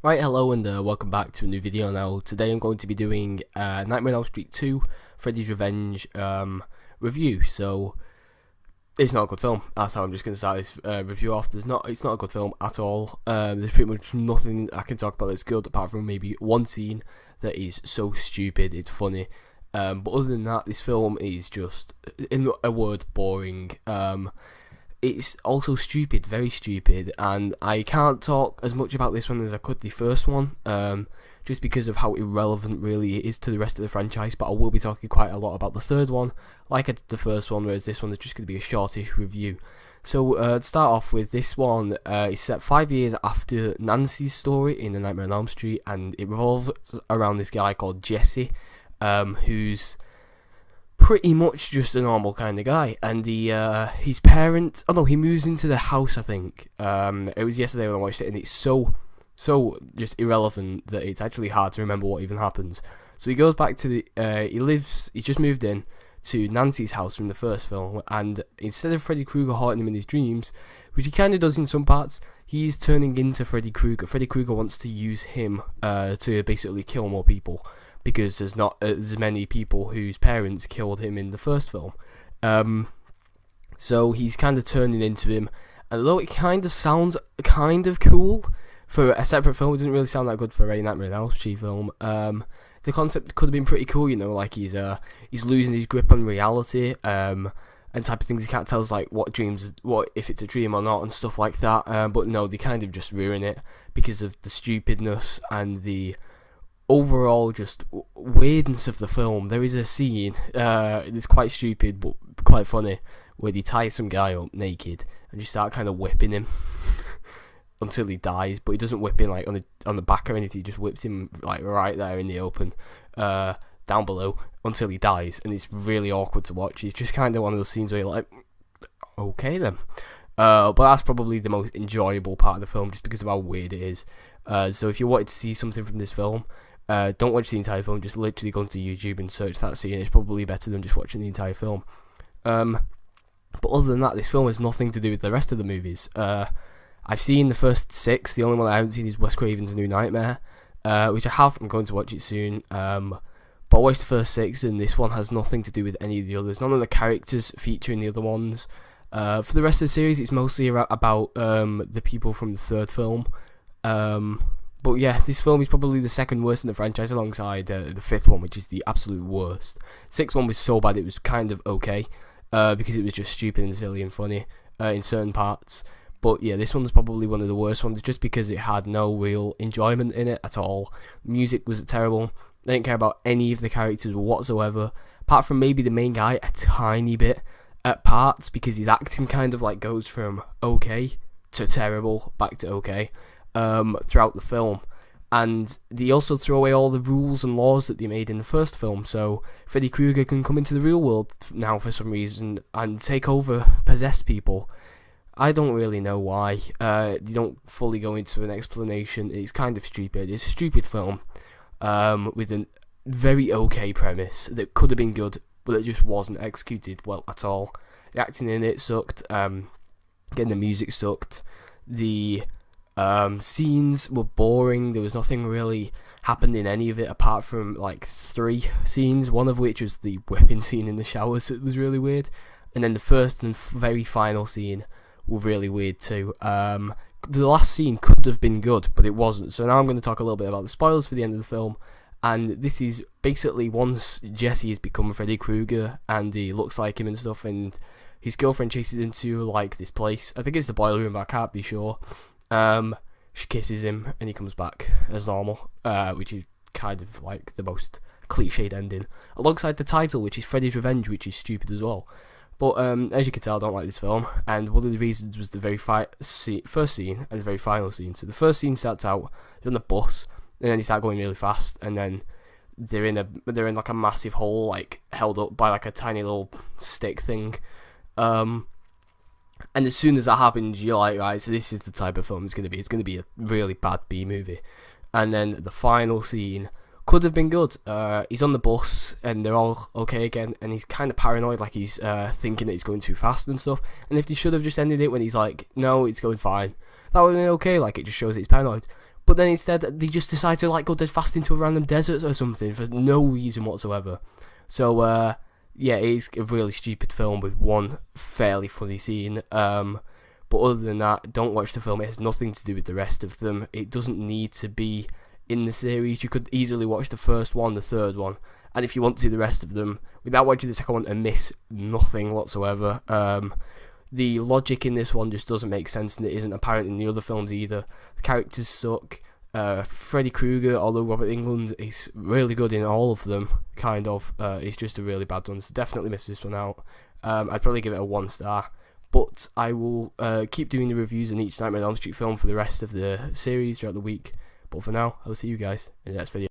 Right, hello and welcome back to a new video. Now, today I'm going to be doing Nightmare on Elm Street 2, Freddy's Revenge review. So, it's not a good film. That's how I'm just going to start this review off. It's not a good film at all. There's pretty much nothing I can talk about that's good, apart from maybe one scene that is so stupid, it's funny. But other than that, this film is just, in a word, boring. It's also stupid, very stupid, and I can't talk as much about this one as I could the first one, just because of how irrelevant really it is to the rest of the franchise, but I will be talking quite a lot about the third one, like I did the first one, whereas this one is just going to be a shortish review. So, to start off with, this one is set 5 years after Nancy's story in The Nightmare on Elm Street, and it revolves around this guy called Jesse, who's pretty much just a normal kind of guy, and his parents, he moves into the house, I think. It was yesterday when I watched it, and it's so just irrelevant that it's actually hard to remember what even happens. So he goes back to he's just moved in to Nancy's house from the first film, and instead of Freddy Krueger haunting him in his dreams, which he kind of does in some parts, he's turning into Freddy Krueger. Freddy Krueger wants to use him to basically kill more people, because there's not as many people whose parents killed him in the first film. So he's kind of turning into him, and although it kind of sounds kind of cool for a separate film, it doesn't really sound that good for a Nightmare on Elm Street film. The concept could have been pretty cool, like he's losing his grip on reality, and type of things. He can't tell us like what if it's a dream or not and stuff like that. But no, they kind of just ruin it because of the stupidness and the overall just weirdness of the film. There is a scene, it's quite stupid but quite funny, where they tie some guy up naked and just start kind of whipping him until he dies, but he doesn't whip him like on the back or anything. He just whips him like right there in the open, down below, until he dies, and it's really awkward to watch. It's just kind of one of those scenes where you're like, okay then. But that's probably the most enjoyable part of the film, just because of how weird it is. So if you wanted to see something from this film, don't watch the entire film, just literally go to YouTube and search that scene. It's probably better than just watching the entire film. But other than that, this film has nothing to do with the rest of the movies. I've seen the first 6. The only one I haven't seen is Wes Craven's New Nightmare, which I have. I'm going to watch it soon. But I watched the first 6, and this one has nothing to do with any of the others. None of the characters feature in the other ones. For the rest of the series, it's mostly about the people from the third film. But yeah, this film is probably the second worst in the franchise, alongside the 5th one, which is the absolute worst. 6th one was so bad it was kind of okay, because it was just stupid and silly and funny in certain parts. But yeah, this one's probably one of the worst ones, just because it had no real enjoyment in it at all. Music was terrible. I didn't care about any of the characters whatsoever, apart from maybe the main guy a tiny bit at parts, because his acting kind of like goes from okay to terrible back to okay throughout the film. And they also throw away all the rules and laws that they made in the first film, so Freddy Krueger can come into the real world now for some reason and take over possessed people. I don't really know why. They don't fully go into an explanation. It's kind of stupid. It's a stupid film with a very okay premise that could have been good, but it just wasn't executed well at all. The acting in it sucked. Again, the music sucked. The scenes were boring. There was nothing really happened in any of it apart from like 3 scenes, one of which was the whipping scene in the showers. It was really weird, and then the first and very final scene were really weird too. The last scene could have been good, but it wasn't. So now I'm going to talk a little bit about the spoilers for the end of the film. And this is basically once Jesse has become Freddy Krueger and he looks like him and stuff, and his girlfriend chases him to like this place. I think it's the boiler room, but I can't be sure. She kisses him and he comes back as normal, which is kind of like the most cliched ending, alongside the title, which is Freddy's Revenge, which is stupid as well. But as you can tell, I don't like this film, and one of the reasons was the very first scene and the very final scene. So the first scene starts out, they're on the bus, and then they start going really fast, and then they're in like a massive hole, like held up by like a tiny little stick thing. And as soon as that happens, you're like, right, so this is the type of film it's going to be. It's going to be a really bad B movie. And then the final scene could have been good. He's on the bus and they're all okay again, and he's kind of paranoid, like he's thinking that he's going too fast and stuff. And if they should have just ended it when he's like, no, it's going fine, that would have been okay. Like, it just shows that he's paranoid. But then instead, they just decide to like go dead fast into a random desert or something for no reason whatsoever. So yeah, it is a really stupid film with one fairly funny scene. But other than that, don't watch the film. It has nothing to do with the rest of them. It doesn't need to be in the series. You could easily watch the first one, the third one, and if you want to do the rest of them without watching the second one and miss nothing whatsoever. The logic in this one just doesn't make sense, and it isn't apparent in the other films either. The characters suck. Freddy Krueger, although Robert Englund is really good in all of them, kind of, is just a really bad one, so definitely miss this one out. I'd probably give it a 1 star, but I will keep doing the reviews on each Nightmare on Elm Street film for the rest of the series throughout the week. But for now, I'll see you guys in the next video.